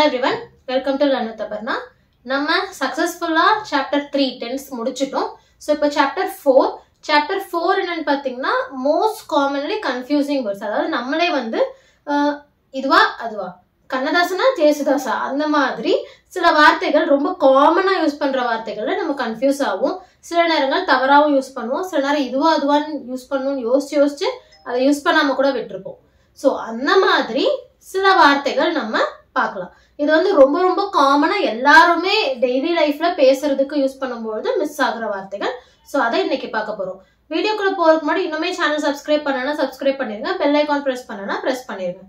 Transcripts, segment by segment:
Hello everyone, welcome to Learn with Aparna. நம்ம சக்சஸ்ஃபுல்லா chapter 3 tense முடிச்சிட்டோம். ஸோ இப்போ சாப்டர் 4 என்னன்னு பார்த்தீங்கன்னா மோஸ்ட் காமன்லி கன்ஃபியூசிங் வேர்ட்ஸ். அதாவது நம்மளே வந்து இதுவா அதுவா கண்ணதாசனா ஜேசுதாசா அந்த மாதிரி சில வார்த்தைகள் ரொம்ப காமனா யூஸ் பண்ற வார்த்தைகள்ல நம்ம கன்ஃபியூஸ் ஆகும். சில நேரங்கள் தவறாகவும் யூஸ் பண்ணுவோம், சில நேரம் இதுவா அதுவான்னு யூஸ் பண்ணணும்னு யோசிச்சு அதை யூஸ் பண்ணாம கூட விட்டுருப்போம். ஸோ அந்த மாதிரி சில வார்த்தைகள் நம்ம பார்க்கலாம். இது வந்து ரொம்ப ரொம்ப காமனா எல்லாருமே டெய்லி லைஃப்ல பேசுறதுக்கு யூஸ் பண்ணும்போது மிஸ் ஆகுற வார்த்தைகள். ஸோ அதை இன்னைக்கு பார்க்க போறோம். வீடியோக்குள்ள போறதுக்கு முன்னாடி இன்னுமே சேனல் சப்ஸ்கிரைப் பண்ணனா சப்ஸ்கிரைப் பண்ணிருங்க, பெல் ஐகான் பிரஸ் பண்ணனா பிரஸ் பண்ணிருங்க.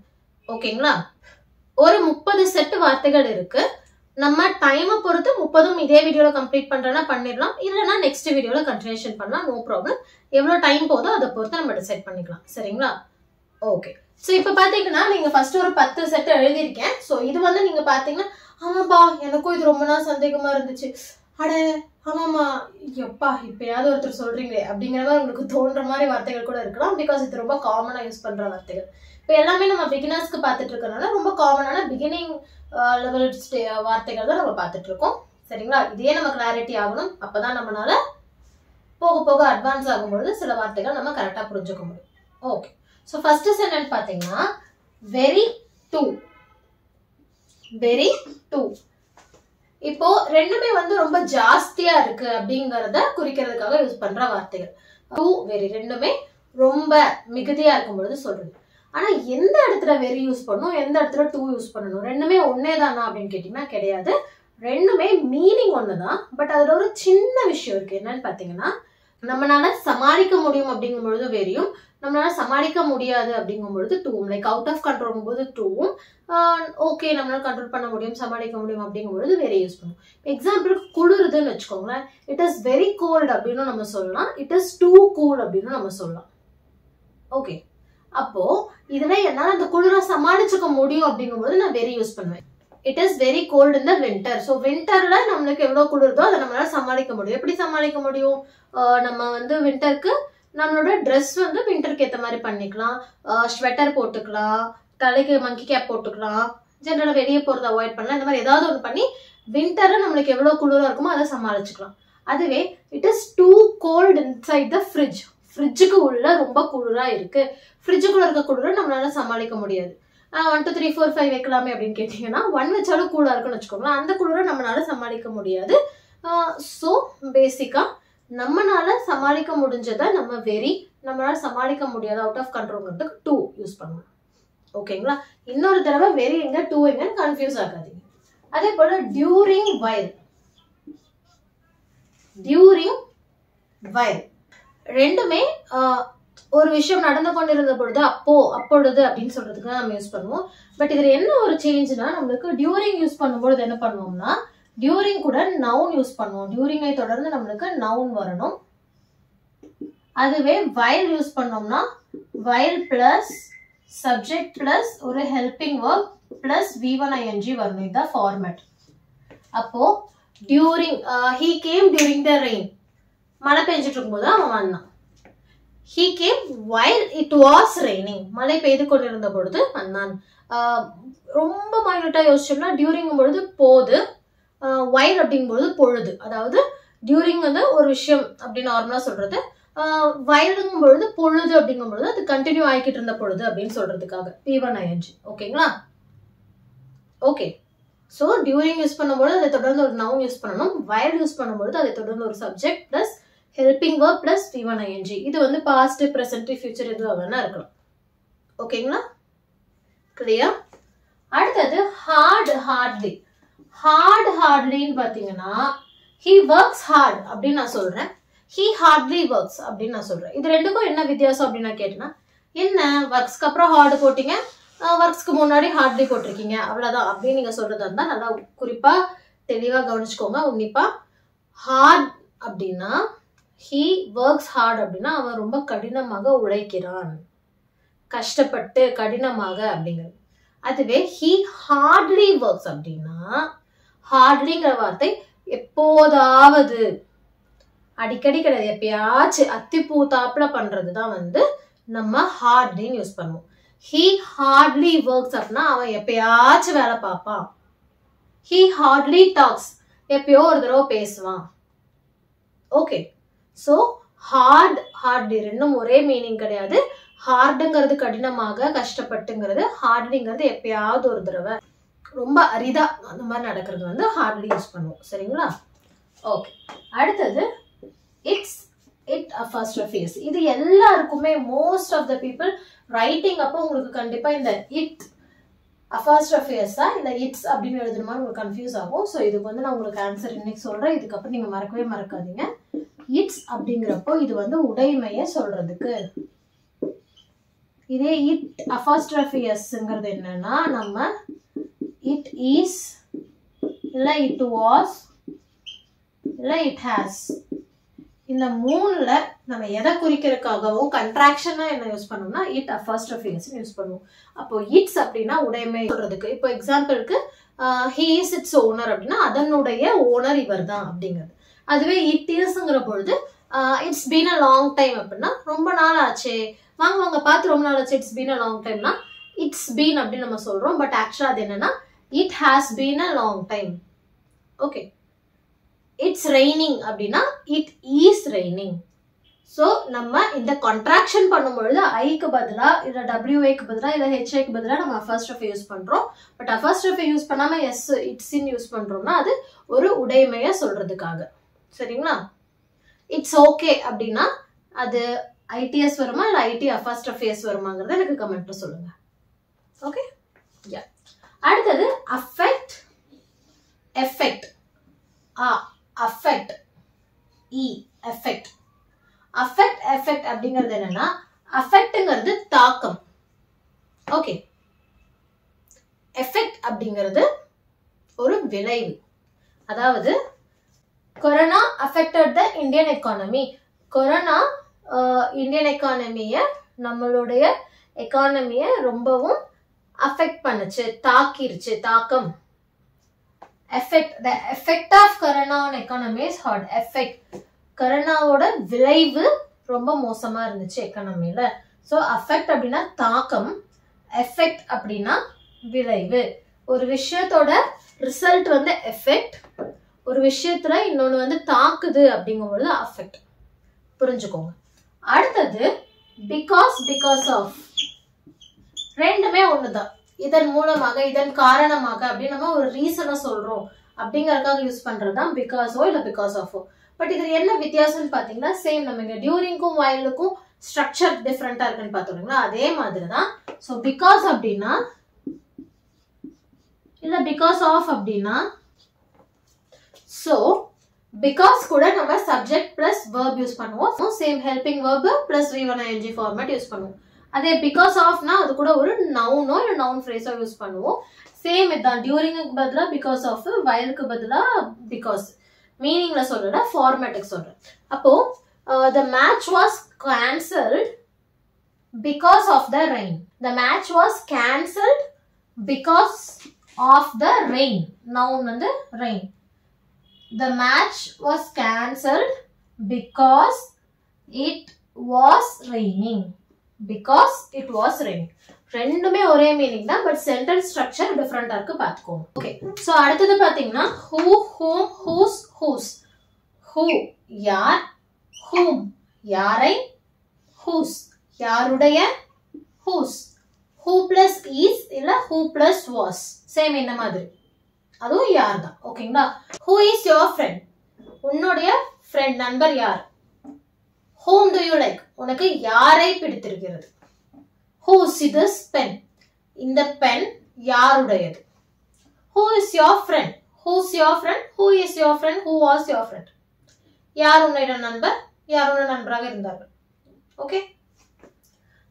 ஓகேங்களா? ஒரு 30 செட் வார்த்தைகள் இருக்கு. நம்ம டைமை பொறுத்து 30ம் இதே வீடியோல கம்ப்ளீட் பண்றேன்னா பண்ணிடலாம், இல்லைன்னா நெக்ஸ்ட் வீடியோல கண்டினியூஷன் பண்ணலாம், நோ ப்ராப்ளம். எவ்வளவு டைம் போதோ அதை பொறுத்து நம்ம டிசைட் பண்ணிக்கலாம். சரிங்களா? ஓகே. ஸோ இப்போ பார்த்தீங்கன்னா நீங்க ஃபர்ஸ்ட் ஒரு 10 செட் எழுதியிருக்கேன். ஸோ இது வந்து நீங்க பார்த்தீங்கன்னா ஆமாப்பா எனக்கும் இது ரொம்ப நாள் சந்தேகமா இருந்துச்சு, அட ஆமாம்மா எப்பா இப்பயாவது ஒருத்தர் சொல்றீங்களே அப்படிங்கிற மாதிரி உங்களுக்கு தோன்ற மாதிரி வார்த்தைகள் கூட இருக்கலாம். பிகாஸ் இது ரொம்ப காமனா யூஸ் பண்ற வார்த்தைகள். இப்போ எல்லாமே நம்ம பிகினர்ஸ்க்கு பார்த்துட்டு இருக்கறனால ரொம்ப காமனான பிகினிங் லெவல் வார்த்தைகள் தான் நம்ம பார்த்துட்டு இருக்கோம். சரிங்களா? இதே நம்ம கிளாரிட்டி ஆகணும். அப்பதான் நம்மளால போக போக அட்வான்ஸ் ஆகும்பொழுது சில வார்த்தைகள் நம்ம கரெக்டா புரிஞ்சுக்க முடியும். ஓகே. ஸோ ஃபர்ஸ்ட் சென்டென்ஸ் பார்த்தீங்கன்னா வெரி டூ. இப்போ ரெண்டுமே வந்து ரொம்ப ஜாஸ்தியா இருக்கு அப்படிங்கறத குறிக்கிறதுக்காக யூஸ் பண்ற வார்த்தைகள். டூ வெரி ரெண்டுமே ரொம்ப மிகுதியா இருக்கும் பொழுது சொல்றது. ஆனா எந்த இடத்துல வெரி யூஸ் பண்ணணும், எந்த இடத்துல டூ யூஸ் பண்ணணும், ரெண்டுமே ஒன்னே தானா அப்படின்னு கேட்டீங்கன்னா கிடையாது. ரெண்டுமே மீனிங் ஒண்ணுதான். பட் அதுல ஒரு சின்ன விஷயம் இருக்கு. என்னன்னு பாத்தீங்கன்னா நம்மளால சமாளிக்க முடியும் அப்படிங்கும் பொழுது வெரியும், நம்மளால சமாளிக்க முடியாது அப்படிங்கும் பொழுது டூவும். லைக் அவுட் ஆஃப் கண்ட்ரோல் போது டூவும், ஓகே நம்மளால கண்ட்ரோல் பண்ண முடியும் சமாளிக்க முடியும் அப்படிங்கும் பொழுது வெரி யூஸ் பண்ணுவோம். எக்ஸாம்பிளுக்கு குளிருதுன்னு வச்சுக்கோங்களேன், இட் இஸ் வெரி கோல்டு அப்படின்னு நம்ம சொல்லலாம், இட் இஸ் டூ கூல் அப்படின்னு நம்ம சொல்லலாம். ஓகே. அப்போ இதுல என்னால அந்த குளிரை சமாளிச்சுக்க முடியும் அப்படிங்கும்போது நான் வெரி யூஸ் பண்ணுவேன். It is very cold in the winter. So வின்டர்ல நம்மளுக்கு எவ்வளவு குளிர்தோ அதை நம்மளால சமாளிக்க முடியும். எப்படி சமாளிக்க முடியும்? நம்ம வந்து வின்டருக்கு நம்மளோட ட்ரெஸ் வந்து வின்டருக்கு ஏற்ற மாதிரி பண்ணிக்கலாம். ஸ்வெட்டர் போட்டுக்கலாம், தலைக்கு மங்கி கேப் போட்டுக்கலாம், ஜென்ரலா வெளியே போறதை அவாய்ட் பண்ணலாம். இந்த மாதிரி ஏதாவது ஒன்று பண்ணி வின்டர்ல நம்மளுக்கு எவ்வளவு குளிரா இருக்குமோ அதை சமாளிச்சுக்கலாம். அதுவே it is too cold inside the fridge. ஃப்ரிட்ஜுக்கு உள்ள ரொம்ப குளிரா இருக்கு, ஃப்ரிட்ஜுக்குள்ள இருக்க குளிரை நம்மளால சமாளிக்க முடியாது. 1 2 3 4 5 வைக்கலாமே அப்படின்னு கேட்டீங்கன்னா 1 வச்சாலும் கூலா இருக்குன்னு வச்சுக்கோங்களேன், அந்த குளிரை நம்மளால சமாளிக்க முடியாது. ஸோ பேசிக்கா நம்மளால சமாளிக்க முடிஞ்சதை நம்ம வெரி, நம்மளால சமாளிக்க முடியாத அவுட் ஆஃப் கண்ட்ரோல்ங்கிறதுக்கு டூ யூஸ் பண்ணுவோம். ஓகேங்களா? இன்னொரு தடவை வெரி எங்க டூ எங்கன்னு கன்ஃபியூஸ் ஆகாதீங்க. அதே போல டியூரிங் வைல் ரெண்டுமே ஒரு விஷயம் நடந்து கொண்டிருந்த பொழுது அப்பொழுது அப்படின்னு சொல்றதுக்கு நம்ம யூஸ் பண்ணுவோம். பட் இதுல என்ன ஒரு சேஞ்ச்னா நம்மளுக்கு டியூரிங் யூஸ் பண்ணும்போது என்ன பண்ணுவோம்னா டியூரிங் கூட நவுன் யூஸ் பண்ணுவோம். டியூரிங்கை தொடர்ந்து நம்மளுக்கு நவுன் வரணும். அதுவே வைல் யூஸ் பண்ணோம்னா வைல் பிளஸ் சப்ஜெக்ட் பிளஸ் ஒரு ஹெல்பிங் வர்ப் பிளஸ் V1 ing வரணும். இதுதான் ஃபார்மேட். அப்போ during he came during the rain, மழை பெஞ்சிட்டு இருக்கும்போது அவன் வந்தான். He came while it was raining, மழை பெய்து கொண்டிருந்த பொழுது வந்தான். ரொம்ப மைனூட்டா யோசிச்சோம்னா டியூரிங் பொழுது போது, வைல் அப்படிங்கும்போது பொழுது. அதாவது டியூரிங் வந்து ஒரு விஷயம் அப்படின்னு நார்மலா சொல்றது, வயலுங்கும் பொழுது பொழுது அப்படிங்கும் பொழுது அது கண்டினியூ ஆகிக்கிட்டு இருந்த பொழுது அப்படின்னு சொல்றதுக்காக V1 ing. ஓகேங்களா? ஓகே. ஸோ டியூரிங் யூஸ் பண்ணும்போது அதை தொடர்ந்து ஒரு நவுன் யூஸ் பண்ணணும். வயல் யூஸ் பண்ணும்போது அதை தொடர்ந்து ஒரு subject plus helping வர்ப் plus V1 ing. இது வந்து பாஸ்ட் பிரசன்ட் ஃபியூச்சர் எதுவாக வேணா இருக்கலாம். ஓகேங்களா? கிளியர்? அடுத்தது ஹார்ட்லின்னு பாத்தீங்கன்னா he works hard அப்படின்னு நான் சொல்றேன், he hardly works அப்படின்னு நான் சொல்றேன். இது ரெண்டுக்கும் என்ன வித்தியாசம் அப்படின்னு நான் கேட்டேன்னா என்ன ஒர்க்ஸ்க்கு அப்புறம் ஹார்டு போட்டீங்க, ஒர்க்ஸ்க்கு முன்னாடி ஹார்ட்லி போட்டிருக்கீங்க, அவ்வளவுதான் அப்படின்னு நீங்க சொல்றதா இருந்தா நல்லா குறிப்பா தெளிவா கவனிச்சுக்கோங்க உன்னிப்பா. ஹார்ட் அப்படின்னா he works hard அப்படின்னா அவன் ரொம்ப கடினமாக உழைக்கிறான், கஷ்டப்பட்டு கடினமாக அப்படிங்கிறது. அதுவே he hardly works அப்படின்னா ஹார்ட்லிங்கிற வார்த்தை எப்போதாவது, அடிக்கடி கிடையாது, எப்பயாச்சும் அத்திப்பூ தாப்புல பண்றதுதான் வந்து நம்ம ஹார்ட்லின்னு யூஸ் பண்ணுவோம். he hardly works அப்படின்னா அவன் எப்பயாச்சும் வேலை பார்ப்பான், he hardly talks. எப்பயோ ஒரு தடவை பேசுவான். ஓகே, ஸோ ஹார்ட் ரெண்டும் ஒரே மீனிங் கிடையாது. ஹார்டுங்கிறது கடினமாக, கஷ்டப்பட்டுங்கிறது. ஹார்ட்லிங்கிறது எப்பயாவது ஒரு தடவை, ரொம்ப அரிதா அந்த மாதிரி நடக்கிறது வந்து ஹார்ட்லி யூஸ் பண்ணுவோம். சரிங்களா? ஓகே, அடுத்தது இட் apostrophes. இது எல்லாருக்குமே most of the people writing அப்போ உங்களுக்கு கண்டிப்பா இந்த இட் apostrophes இல்ல இட்ஸ் அப்படின்னு எழுதுமா உங்களுக்கு கன்ஃபியூஸ் ஆகும். ஸோ இதுக்கு வந்து நான் உங்களுக்கு ஆன்சர் இன்னைக்கு சொல்றேன். இதுக்கப்புறம் நீங்க மறக்கவே மறக்காதீங்க. இட்ஸ் அப்படிங்கிறப்போ இது வந்து உடைமையை சொல்றதுக்கு. இதே இட் apostrophes-ங்கிறது என்னன்னா நம்ம இட் இஸ் இல்ல இட் வாஸ் இல்ல இட் ஹாஸ், இந்த மூணுல நம்ம எதை குறிக்கிறதுக்காகவும் கண்ட்ராக்ஷனா என்ன யூஸ் பண்ணோம்னா இட் apostrophes யூஸ் பண்ணுவோம். அப்போ இட்ஸ் அப்படின்னா உடைமை சொல்றதுக்கு. இப்போ எக்ஸாம்பிளுக்கு he is its owner அப்படின்னா அதனுடைய ஓனர் இவர் தான் அப்படிங்கிறது. அதுவே இட் இஸ்ங்கிற பொழுது it's been a long time அப்படின்னா ரொம்ப நாள் ஆச்சு, வாங்க வாங்க பார்த்து ரொம்ப நாள் ஆச்சு, இட்ஸ் பீன் அ லாங் டைம்னா இட்ஸ் பீன் அப்படின்னு நம்ம சொல்றோம். பட் ஆக்சுவலா அது என்னன்னா it has been a long time. Okay, it's raining அப்படின்னா இட் இஸ் ரெய்னிங். ஸோ நம்ம இந்த கான்ட்ராக்ஷன் பண்ணும்பொழுது ஐக்கு பதிலா இல்ல டபிள்யூஏக்கு பதிலா இல்ல ஹெச்ஐக்கு பதிலா நம்ம apostrophe யூஸ் பண்றோம். பட் apostrophe யூஸ் பண்ணாம எஸ் இட்ஸ்ன்னு யூஸ் பண்றோம்னா அது ஒரு உடைமையை சொல்றதுக்காக. சரிங்களா? இட்ஸ் ஓகே அப்படின்னா அது ஐடிஎஸ் வருமா இல்ல ஐடி apostrophes வருமாங்கிறத எனக்கு கமெண்ட்ல சொல்லுங்க. ஓகே, யா. அடுத்தது affect, effect. Affect, effect. Affect effect அப்படிங்கிறது என்னன்னா அஃபெக்ட்ங்கிறது தாக்கம். ஓகே, எஃபெக்ட் அப்படிங்கிறது ஒரு விளைவு. அதாவது corona affected the Indian economy. Corona Indian எக்கானமிய, நம்மளுடைய எக்கானமிய ரொம்பவும் அஃபெக்ட் பண்ணுச்சு, தாக்கிருச்சு, தாக்கம். Effect, the effect of corona on economy is hard. effect, கொரோனாவோட விளைவு ரொம்ப மோசமா இருந்துச்சு எக்கானமில. ஸோ அஃபெக்ட் அப்படின்னா தாக்கம், எஃபெக்ட் அப்படின்னா விளைவு. ஒரு விஷயத்தோட ரிசல்ட் வந்து எஃபெக்ட், ஒரு விஷயத்துல இன்னொன்னு வந்து தாக்குது அப்படிங்கும்போது அஃபெக்ட். புரிஞ்சுக்கோங்க. அடுத்தது பிகாஸ், பிகாஸ் ஆஃப். ரெண்டுமே ஒண்ணுதான். இதன் மூலமாக, இதன் காரணமாக அப்படின்னு நம்ம ஒரு ரீசனை சொல்றோம் அப்படிங்கறதுக்காக யூஸ் பண்றதுதான் பிகாஸோ இல்ல பிகாஸ் ஆஃபோ. பட் இதுல என்ன வித்தியாசம்னு பாத்தீங்கன்னா சேம், நம்ம இங்க டியூரிங்க்கும் வைலுக்கும் ஸ்ட்ரக்சர் டிஃபரெண்டா இருக்குன்னு பார்த்தோம்ங்களா, அதே மாதிரிதான். ஸோ பிகாஸ் அப்படின்னா இல்ல பிகாஸ் ஆஃப் அப்படின்னா, ஸோ பிகாஸ் கூட நம்ம சப்ஜெக்ட் பிளஸ் verb யூஸ் பண்ணுவோம். Same helping verb plus V1ing format use பண்ணுவோம். அதே பிகாஸ் ஆஃப்னா அது கூட ஒரு நவுனோ இல்ல நவுன் ஃப்ரேஸோ யூஸ் பண்ணுவோம். சேம் இதுதான். டியூரிங்க்கு பதிலா பிகாஸ் ஆஃப், வைலுக்கு பதிலா பிகாஸ். மீனிங்ல சொல்றத ஃபார்மேட்டுக்கு சொல்றேன். அப்போ the match was cancelled because of the rain. The match was cancelled because of the rain. Noun வந்து rain. The match was cancelled because it was raining. Because it was raining. ரெண்டுமே ஒரே meaning தான், but sentence structure டிஃபரெண்டா இருக்கு பாத்துக்கோங்க. Okay, so அடுத்தது பாத்தீங்கன்னா who, whom, whose, whose. who யார், whom யாரை, whose யாருடைய, whose. who plus is இல்ல who plus was. சேம் இந்த மாதிரி, அதுவும் யார் தான். ஓகேங்களா? who is your friend, உன்னுடைய friend நண்பர் யார். whom do you like, உனக்கு யாரை பிடித்திருக்கிறது. whose is this pen, இந்த பென் யாருடையது. who is your friend, who's your friend, who is your friend, who was your friend. யார் உன்னுடைய நண்பர், யார் உன்னுடைய நண்பராக இருந்தார்கள். ஓகே,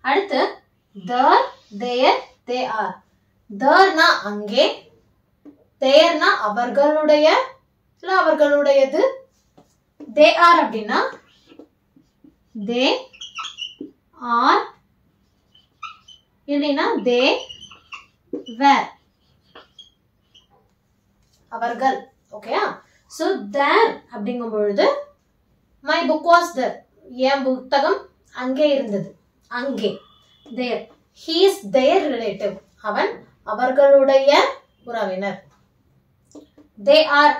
அடுத்து there, there, they are. thereனா அங்கே, thereனா அவர்களுடைய இல்ல அவர்களுடையது, they are அப்படின்னா they are இல்லைன்னா they were, அவர்கள். ஓகேயா? so there அப்படிங்கும் பொழுது my book was there, என் புத்தகம் அங்கே இருந்தது, அங்கே. there, he is their relative, அவன் அவர்களுடைய உறவினர். they are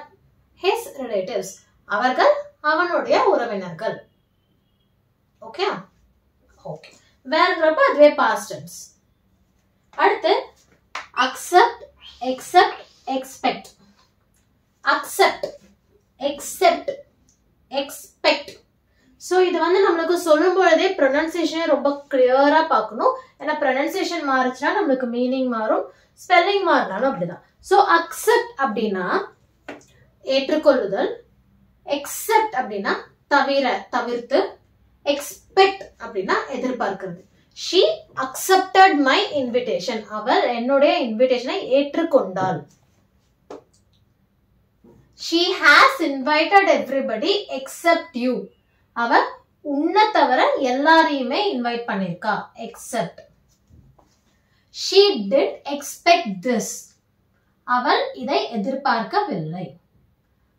his relatives. அவர்கள் அவனுடைய உறவினர்கள். ஓகே ஓகே வேறப்ப அதுவே past tense. அடுத்து accept, accept, expect. accept, accept, expect. So இது வந்து நம்மளுக்கு சொல்லும் பொழுதே ப்ரொனன்சியேஷனே ரொம்ப கிளியரா பார்க்கணும். ஏன்னா ப்ரொனன்சியேஷன் மாறுச்சுன்னா நம்மளுக்கு மீனிங் மாறும், ஸ்பெல்லிங் மாறினாலும் அப்படிதான். ஸோ அக்செப்ட் அப்படின்னா ஏற்றுக்கொள்ளுதல், எக்ஸெப்ட் அப்படின்னா தவிர, தவிர்த்து, எக்ஸ்பெக்ட் அப்படின்னா எதிர்பார்க்கிறது. she accepted my invitation. அவள் என்னுடைய இன்விடேஷனை ஏற்றுக்கொண்டாள். she has invited everybody except you. அவள் உன்னை தவிர எல்லாரையுமே இன்வைட் பண்ணிருக்கா. except. she did expect this. அவள் இதை எதிர்பார்க்கவில்லை.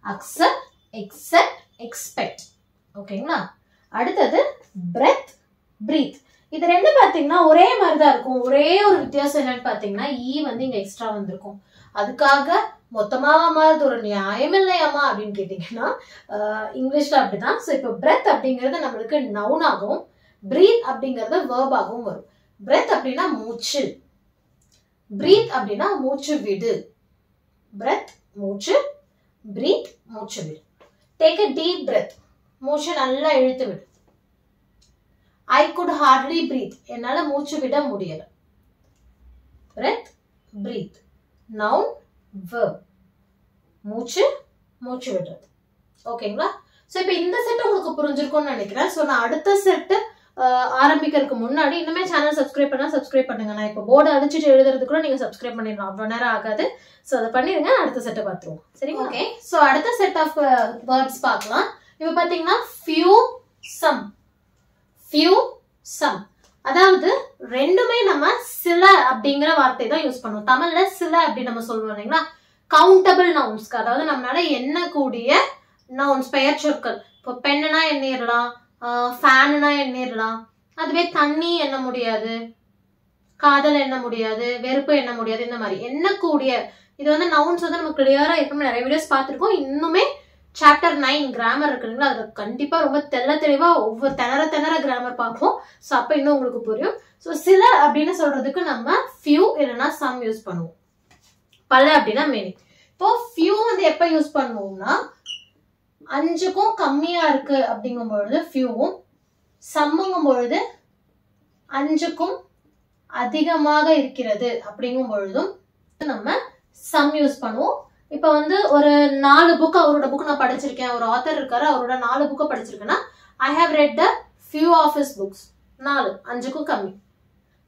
accept, accept, expect. ஓகேங்களா? அடுத்தது breath, breathe. இது ரெண்டு பாத்தீங்கன்னா ஒரே மாதிரிதான் இருக்கும். ஒரே ஒரு வித்தியாசம் என்னன்னு பாத்தீங்கன்னா ஈ வந்து இங்க எக்ஸ்ட்ரா வந்திருக்கும். அதுக்காக மொத்தமாவா மாறுது, ஒரு நியாயம் இல்லையாமா அப்படின்னு கேட்டீங்கன்னா இங்கிலீஷ்ல அப்படிதான். ஸோ இப்போ பிரெத் அப்படிங்கிறது நம்மளுக்கு நவுன் ஆகும், பிரீத் அப்படிங்கிறது வேர்ப் ஆகவும் வரும். பிரெத் அப்படின்னா மூச்சு, பிரீத் அப்படின்னா மூச்சு விடு. பிரெத் மூச்சு, பிரீத் மூச்சு விடு. Take a deep breath. மூச்சு நல்லா இழுத்து விடு. I could hardly breathe. என்னால மூச்சு விட முடியல. breath, breathe. noun, verb. மூச்சு, மூச்சு விடுறது. ஓகேங்களா? சோ இப்போ இந்த செட் உங்களுக்கு புரிஞ்சிருக்கும்னு நினைக்கிறேன். சோ நான் அடுத்த செட் ஆரம்பிக்கிறதுக்கு முன்னாடி இன்னுமே சேனல் சப்ஸ்கிரைப் பண்ணா சப்ஸ்கிரைப் பண்ணுங்க. நான் இப்போ போர்டு அடிச்சுட்டு எழுதுறது கூட நீங்க சப்ஸ்கிரைப் பண்ணிடலாம், அவ்வளவு நேரம் ஆகாது. சோ அதை பண்ணிருங்க, அடுத்த செட்டை பார்த்துருவோம். சரிங்களா? ஓகே. சோ அடுத்த செட் ஆஃப் வேர்ட்ஸ் பார்க்கலாம். இப்போ பாத்தீங்கன்னா few, some. few, some. அதாவது ரெண்டுமே நம்ம சில அப்படிங்கிற வார்த்தை தான் யூஸ் பண்ணுவோம். தமிழ்ல சில அப்படி நம்ம சொல்லுவோம் இல்லைங்களா? கவுண்டபிள் நவுன்ஸ்க்கு, அதாவது நம்மளால எண்ணக்கூடிய நவுன்ஸ், பெயர் சொற்கள். இப்போ பெண்ணுனா எண்ணிடலாம், ஃபேனுனா எண்ணிடலாம். அதுவே தண்ணி எண்ண முடியாது, காதல் எண்ண முடியாது, வெறுப்பு எண்ண முடியாது. இந்த மாதிரி எண்ணக்கூடிய இது வந்து நவுன்ஸ் வந்து நம்ம கிளியரா எப்பவுமே நிறைய வீடியோஸ் பார்த்துருக்கோம். இன்னுமே சாப்டர் 9 கிராமர் இருக்குங்களா, அதுல கண்டிப்பா ரொம்ப தெளிவா ஒவ்வொரு திணற கிராமர் பார்ப்போம். ஸோ அப்ப இன்னும் உங்களுக்கு புரியும். ஸோ சில அப்படின்னு சொல்றதுக்கு நம்ம few இல்லைன்னா some யூஸ் பண்ணுவோம். பல அப்படின்னா many. இப்போ few வந்து எப்ப யூஸ் பண்ணுவோம்னா 5க்கும் கம்மியா இருக்கு அப்படிங்கும் பொழுது few-வும், சம்முங்கும் பொழுது 5க்கும் அதிகமாக இருக்கிறது அப்படிங்கும் பொழுதும் நம்ம some யூஸ் பண்ணுவோம். இப்ப வந்து ஒரு 4 புக், அவரோட புக் நான் படிச்சிருக்கேன், ஒரு ஆத்தர் இருக்காரு, அவரோட 4 புக்கை படிச்சிருக்கேன்னா I have read the few of his books. 4, 5க்கும் கம்மி.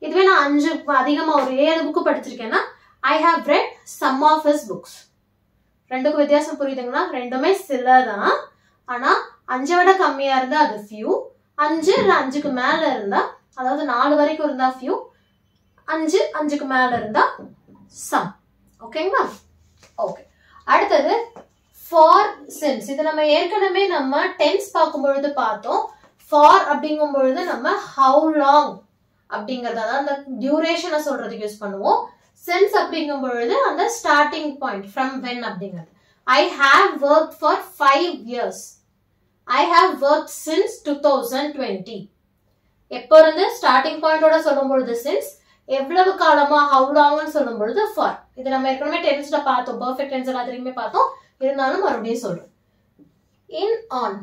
இதுவே நான் 5 அதிகமா ஒரு 7 புக்கு படிச்சிருக்கேன்னா I have read some of his books. ரெண்டுக்கும் வித்தியாசம் புரியுதுங்களா? ரெண்டுமே சிலதான். ஆனா 5 விட கம்மியா இருந்தா அது few, 5 இல்ல 5க்கு மேல இருந்தா, அதாவது 4 வரைக்கும் இருந்தா few, 5, 5க்கு மேல இருந்தா some. ஓகேங்களா? ஓகே. அடுத்தது ஃபார் சின்ஸ். இது நம்ம ஏற்கனவே நம்ம டென்ஸ் பார்க்கும் பொழுது பார்த்தோம். ஃபார் அப்படிங்கும் பொழுது நம்ம ஹவு லாங் அப்படிங்கறது, அதாவது அந்த டியூரேஷனை சொல்றதுக்கு யூஸ் பண்ணுவோம். சின்ஸ் அப்படிங்கும் பொழுது அந்த ஸ்டார்டிங் பாயிண்ட், ஃப்ரம் வென் அப்படிங்கிறது. I have work for 5 years. I have work since 2020. எப்போ இருந்து ஸ்டார்டிங் பாயிண்டோட சொல்லும் பொழுது சின்ஸ், எவ்வளவு காலமா ஹவு லாங்னு சொல்லும் பொழுது ஃபார். இது நம்ம ஏற்கனவே டென்ஸ்ல பார்த்தோம், பெர்ஃபெக்ட் டென்ஸ் எல்லாத்தையுமே பார்த்தோம். இருந்தாலும் மறுபடியும் சொல்றேன். இன் ஆன்.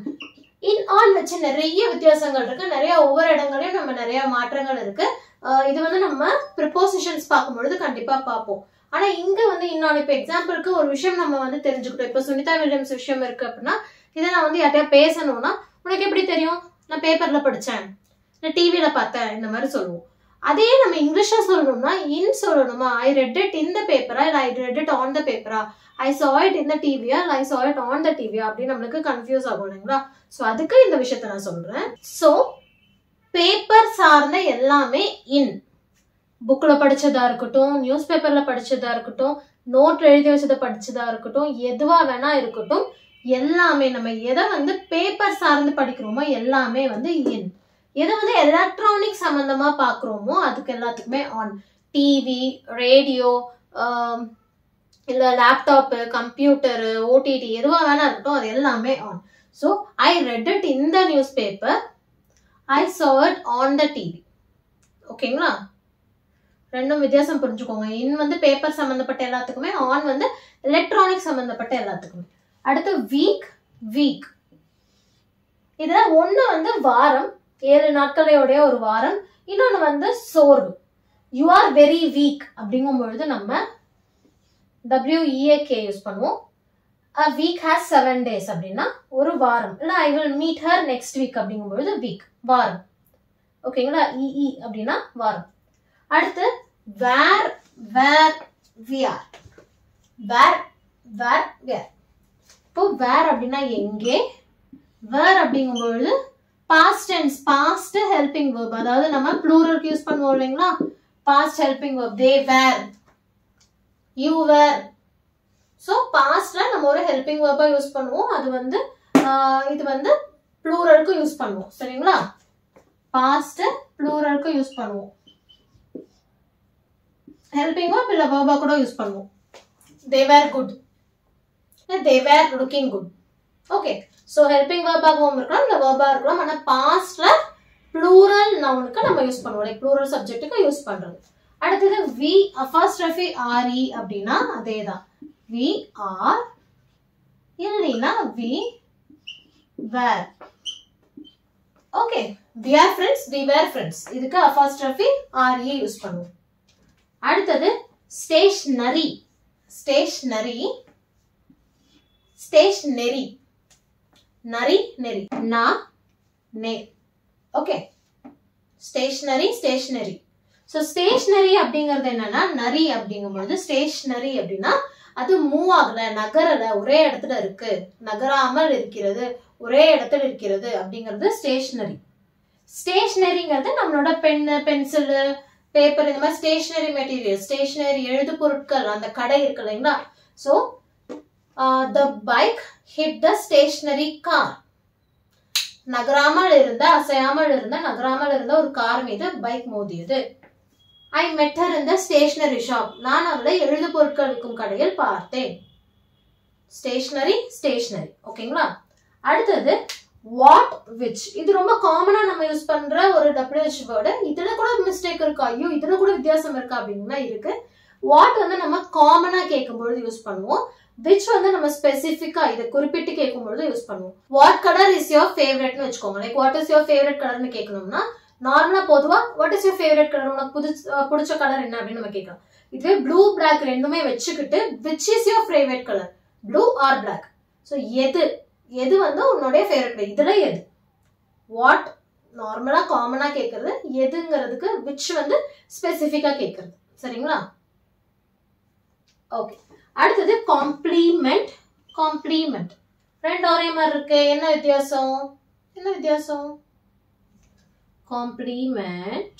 இன் ஆன் வச்சு நிறைய வித்தியாசங்கள் இருக்கு, நிறைய ஒவ்வொரு இடங்களையும் நம்ம நிறைய மாற்றங்கள் இருக்கு. இது வந்து நம்ம ப்ரிப்போசிஷன்ஸ் பார்க்கும் பொழுது கண்டிப்பா பார்ப்போம். ஆனா இங்க வந்து இன்னொன்னு, இப்ப எக்ஸாம்பிளுக்கு ஒரு விஷயம் நம்ம வந்து தெரிஞ்சுக்கிட்டோம். இப்ப சுனிதா வில்லியம்ஸ் விஷயம் இருக்கு அப்படின்னா, இதை நான் வந்து யார்ட்டையா பேசணும்னா உனக்கு எப்படி தெரியும்? நான் பேப்பர்ல படிச்சேன், நான் டிவில பார்த்தேன், இந்த மாதிரி சொல்லுவோம். அதே நம்ம இங்கிலீஷ்ல சொல்லணும்னா இன் சொல்லணுமா? ஐ ரெட் இட் இன் த பேப்பரா, இல்ல I read it on the பேப்பரா, I saw it in the டிவியா, இல்ல I saw it on the டிவியா அப்படின்னு நம்மளுக்கு கன்ஃபியூஸ் ஆகும் இல்லைங்களா? ஸோ அதுக்கு இந்த விஷயத்த நான் சொல்றேன். ஸோ பேப்பர் சார்ந்த எல்லாமே இன். புக்ல படிச்சதா இருக்கட்டும், நியூஸ் பேப்பர்ல படிச்சதா இருக்கட்டும், நோட் எழுதி வச்சதை படிச்சதா இருக்கட்டும், எதுவா வேணா இருக்கட்டும், எல்லாமே நம்ம எதை வந்து பேப்பர் சார்ந்து படிக்கிறோமோ எல்லாமே வந்து இன். எது வந்து எலக்ட்ரானிக் சம்பந்தமா பாக்குறோமோ அதுக்கு எல்லாத்துக்குமே ஆன். டிவி, ரேடியோ, இல்ல லேப்டாப், கம்ப்யூட்டர், ஓடிடி எதுவா வேணா இருக்கட்டும், அது எல்லாமே on. So I read it in the news paper, I saw it on the TV. ஓகேங்களா? ரெண்டும் வித்தியாசம் புரிஞ்சுக்கோங்க. இன் வந்து பேப்பர் சம்பந்தப்பட்ட எல்லாத்துக்குமே, ஆன் வந்து எலக்ட்ரானிக் சம்பந்தப்பட்ட எல்லாத்துக்குமே. அடுத்து வீக், வீக். இதுல ஒண்ணு வந்து வாரம், 7 நாட்களையோடைய ஒரு வாரம். இன்னொன்னு வந்து சோர்வு. யூ ஆர் வெரி வீக் அப்படிங்கும் பொழுது நம்ம WEAK யூஸ் பண்ணுவோம். A week has 7 days அப்படின்னா ஒரு வாரம். இல்ல I will meet her next week அப்படிங்கும் பொழுது வீக், வாரம். ஓகேங்களா? EE அப்படின்னா வாரம். அடுத்து where, where, where. where, where, where. இப்போ where அப்படின்னா எங்கே, where அப்படிங்கும் பொழுது past tense, past helping verb. அதாவது நம்ம plural யூஸ் பண்ணுவோம் இல்லைங்களா? past helping verb. They were, you were. So பாஸ்ட்ல நம்ம ஒரு ஹெல்பிங் வேர்பா யூஸ் பண்ணுவோம். அது வந்து இது வந்து ப்ளூரலுக்கு யூஸ் பண்ணுவோம். சரிங்களா? பாஸ்ட் ப்ளூரலுக்கு யூஸ் பண்ணுவோம். ஹெல்பிங் வேர்ப் இல்ல வேர்பா கூட யூஸ் பண்ணுவோம். they were good, they were looking good. Okay, so helping வேர்பாகவும் இருக்கலாம் இல்ல வேர்பா இருக்கலாம். ஆனா பாஸ்ட்ல ப்ளூரல் நவுனுக்கு நம்ம யூஸ் பண்ணுவோம், லைக் ப்ளூரல் சப்ஜெக்ட்டுக்கு யூஸ் பண்றது. அடுத்தது வி, ஃபர்ஸ்ட் ரெஃபி RE அப்படின்னா அதேதான். We are, இல்லைனா we were. Okay, we are friends, we were friends. இதுக்கு apostrophe RE யூஸ் பண்ணுவோம். அடுத்தது stationery, stationery, stationery, நரி, நெறி, நா, நே. Okay, stationery, stationery. So stationery அப்படிங்கிறது என்னன்னா, நரி அப்படிங்கும் பொழுது stationery அப்படின்னா அது மூவ் ஆகல, நகரல, ஒரே இடத்துல இருக்கு, நகராமல் இருக்கிறது, ஒரே இடத்துல இருக்கிறது அப்படிங்கிறது ஸ்டேஷனரி. ஸ்டேஷனரிங்கிறது நம்மளோட பென்னு, பென்சில், பேப்பர், இந்த மாதிரி ஸ்டேஷனரி மெட்டீரியல், ஸ்டேஷனரி எழுது பொருட்கள் அந்த கடை இருக்கு இல்லைங்களா? So the bike hit the stationary car. நகராமல் இருந்த, அசையாமல் இருந்த, நகராமல் இருந்த ஒரு கார் மீது பைக் மோதியது. I met her in the stationery shop. நான் அவளை எழுது பொருட்கள் விற்கும் கடையில் பார்த்தேன். Stationery, stationery. ஓகேங்களா? அடுத்தது வாட், விச். இது ரொம்ப காமனா நம்ம யூஸ் பண்ற ஒரு WH வேர்டு. இதுல கூட மிஸ்டேக் இருக்கா, ஐயோ இதுல கூட வித்தியாசம் இருக்கா அப்படின்னா இருக்கு. வாட் வந்து நம்ம காமனா கேட்கும்பொழுது யூஸ் பண்ணுவோம். விச் வந்து நம்ம ஸ்பெசிபிக்கா இதை குறிப்பிட்டு கேட்கும்பொழுது யூஸ் பண்ணுவோம். வாட் கலர் இஸ் யுவர் ஃபேவரட்னு வச்சுக்கோங்க. Like what is your favourite கலர்னு கேட்கணும்னா நார்மலா பொதுவா what is your favourite colour, உனக்கு பிடிச்ச கலர் என்ன அப்படின்னு நம்ம கேட்கலாம். இதுவே ப்ளூ பிளாக் ரெண்டுமே வச்சுக்கிட்டு which is your favourite colour, blue or black. So எது, எது வந்து உன்னுடைய ஃபேவரட் கலர், இதுல எது. வாட் நார்மலா காமனா கேட்கறது, எதுங்கிறதுக்கு விச் வந்து ஸ்பெசிபிக்கா கேட்கறது. சரிங்களா? ஓகே, அடுத்தது காம்ப்ளிமெண்ட், காம்ப்ளிமெண்ட். ரெண்டு ஒரே மாதிரி இருக்கு, என்ன வித்தியாசம், என்ன வித்தியாசம்? Compliment,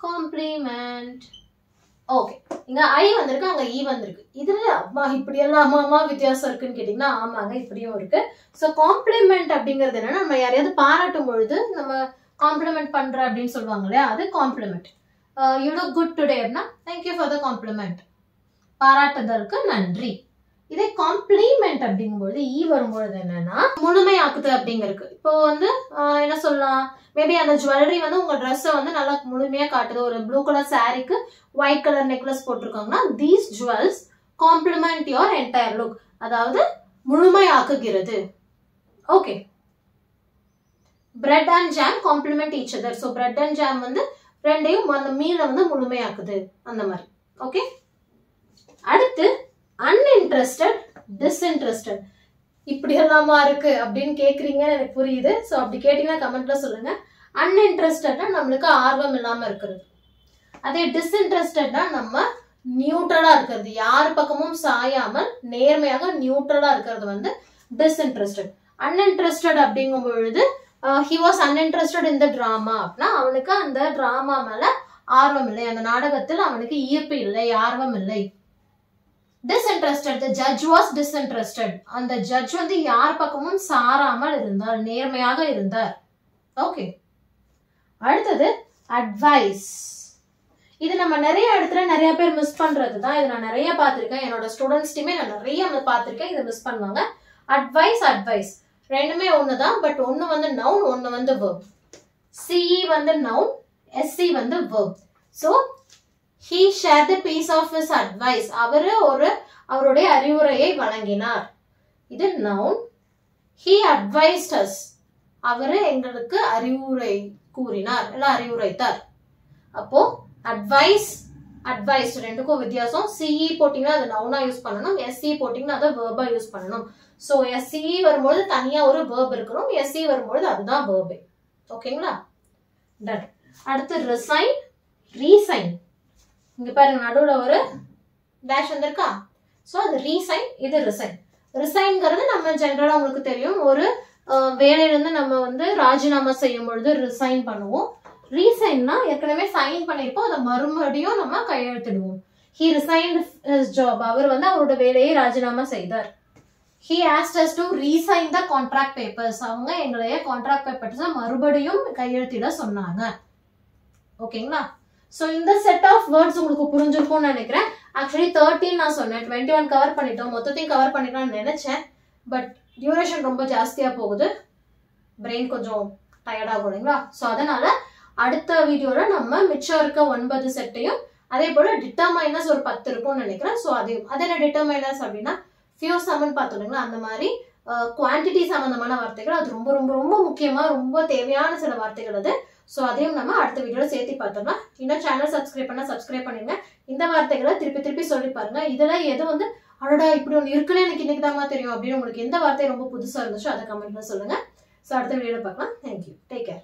compliment. ஓகே, இங்க I வந்திருக்கு, அங்க E வந்திருக்கு. இதுல அம்மா இப்படி எல்லாம் அம்மா வித்தியாசம் இருக்குன்னு கேட்டீங்கன்னா ஆமாங்க, இப்படியும் இருக்கு. ஸோ காம்ப்ளிமெண்ட் அப்படிங்கிறது என்னன்னா, நம்ம யாரையாவது பாராட்டும் பொழுது நம்ம காம்ப்ளிமெண்ட் பண்ற அப்படின்னு சொல்லுவாங்க இல்லையா, அது compliment. You look good today அப்படின்னா தேங்க்யூ ஃபார் த காம்ப்ளிமெண்ட், பாராட்டுதலுக்கு நன்றி. இதே காம்ப்ளிமெண்ட் அப்படிங்கும்போது ஈ வரும்பொழுது என்னன்னா முழுமையாக்குது அப்படிங்கிறது. இப்போ வந்து என்ன சொல்லலாம், மேபி அந்த ஜுவல்லரி வந்து உங்க ட்ரெஸ்ஸை வந்து நல்லா முழுமையா காட்டுது. ஒரு ப்ளூ கலர் சாரிக்கு ஒயிட் கலர் நெக்லஸ் போட்டிருக்காங்கன்னா these jewels complement your entire look, அதாவது முழுமையாக்குகிறது. Okay, bread and jam complement each other. So bread and jam வந்து ரெண்டையும் அந்த மீலை வந்து முழுமையாக்குது, அந்த மாதிரி. ஓகே, அடுத்து அன்இன்ட்ரெஸ்டட், டிஸ்இன்ட்ரெஸ்டட். இப்படி எல்லாமா இருக்கு அப்படின்னு கேக்குறீங்கன்னு எனக்கு புரியுது. ஸோ அப்படி கேட்டீங்கன்னா கமெண்ட்ல சொல்லுங்க. அன்இன்ட்ரெஸ்டட்னா நம்மளுக்கு ஆர்வம் இல்லாம இருக்கிறது. அதே டிஸ்இன்ட்ரெஸ்டட்னா நம்ம நியூட்ரலா இருக்கிறது, யார் பக்கமும் சாயாமல் நேர்மையாக நியூட்ரலா இருக்கிறது வந்து டிஸ்இன்ட்ரெஸ்டட். அன்இன்ட்ரெஸ்டட் அப்படிங்கும் பொழுது he was uninterested in the drama அப்படின்னா அவனுக்கு அந்த டிராமா மேல ஆர்வம் இல்லை, அந்த நாடகத்தில் அவனுக்கு ஈர்ப்பு இல்லை, ஆர்வம் இல்லை. Disinterested, the judge was disinterested. அந்த ஜட்ஜ் வந்து யார் பக்கமும் சாராமல் இருந்தார், நேர்மையாக இருந்தார். ஓகே, அடுத்தது அட்வைஸ். இது நம்ம நிறைய இடத்துல நிறைய பேர் மிஸ் பண்றதுதான். இது நான் நிறைய பார்த்திருக்கேன். என்னோட ஸ்டூடெண்ட்ஸ் டீமே நான் நிறைய பார்த்திருக்கேன். இதை மிஸ் பண்ணுவாங்க. அட்வைஸ் ரெண்டுமே ஒண்ணுதான். பட் ஒண்ணு வந்து நவுன், ஒண்ணு வந்து verb. CE வந்து நவுன், SE வந்து verb. So he shared the piece of his advice. அவருடைய அறிவுரையை வழங்கினார். இது நவுன். He advised us. அவரு எங்களுக்கு அறிவுரை கூறினார், இல்ல அறிவுரைத்தார். அப்போ அட்வைஸ் ரெண்டுக்கும் வித்தியாசம். CE போட்டீங்கன்னா அது நவுனா யூஸ் பண்ணணும், SE போட்டீங்கன்னா அதை verb-ஆ யூஸ் பண்ணணும். சோ SE வரும்போது தனியா ஒரு verb இருக்கணும், SE வரும்போது அதுதான் verb. ஓகேங்களா? டன். அடுத்து ரீசைன். இங்க பாருங்க நடுவுல ஒரு டேஷ் வந்திருக்கா? சோ அது ரீசைன், இது ரிசைன். ரிசைன்ங்கிறது நம்ம ஜெனரலா உங்களுக்கு தெரியும், ஒரு வேலையில இருந்து நம்ம வந்து ராஜினாமா செய்யும் பொழுது ரிசைன் பண்ணுவோம். ரீசைன்னா ஏற்கனவே சைன் பண்ணிருப்போம், அதை மறுபடியும் நம்ம கையெழுத்திடுவோம். He resigned his job. அவர் வந்து அவரோட வேலையை ராஜினாமா செய்தார். He asked us to resign the contract papers. அவங்க எங்களைய கான்ட்ராக்ட் பேப்பர்ஸ் மறுபடியும் கையெழுத்திட சொன்னாங்க. ஓகேங்களா? சோ இந்த செட் ஆஃப் வேர்ட்ஸ் உங்களுக்கு புரிஞ்சிருக்கும்னு நினைக்கிறேன். ஆக்சுவலி 13 நான் சொன்னேன், 21 கவர் பண்ணிட்டோம். மொத்தத்தையும் கவர் பண்ணிக்கலாம்னு நினைச்சேன். பட் டியூரேஷன் ரொம்ப ஜாஸ்தியா போகுது, பிரெயின் கொஞ்சம் டயர்டா போடுங்களா. சோ அதனால அடுத்த வீடியோல நம்ம மிச்சம் இருக்க 9 செட்டையும், அதே போல டிட்டர்மைனர்ஸ் ஒரு 10 இருக்கும்னு நினைக்கிறேன். சோ அதெல்லாம் டிட்டர்மைனர்ஸ் அப்படின்னா ஃபியூ சமன் பார்த்தோம்ங்களா, அந்த மாதிரி குவான்டிட்டி சம்பந்தமான வார்த்தைகள். அது ரொம்ப ரொம்ப ரொம்ப முக்கியமா ரொம்ப தேவையான சில வார்த்தைகள் அது. சோ அதையும் நம்ம அடுத்த வீடியோல சேர்த்து பார்த்தோம்னா. இன்னும் சேனல் சப்ஸ்கிரைப் பண்ணிருங்க. இந்த வார்த்தைகளை திருப்பி சொல்லி பாருங்க. இதுல எது வந்து அடடா இப்படி ஒன்று இருக்குன்னு எனக்கு இன்னைக்கு தான் தெரியும் அப்படின்னு உங்களுக்கு எந்த வார்த்தை ரொம்ப புதுசா இருந்துச்சோ அதை கமெண்ட்ல சொல்லுங்க. சோ அடுத்த வீடியோல பார்க்கலாம். தேங்க்யூ. Take care.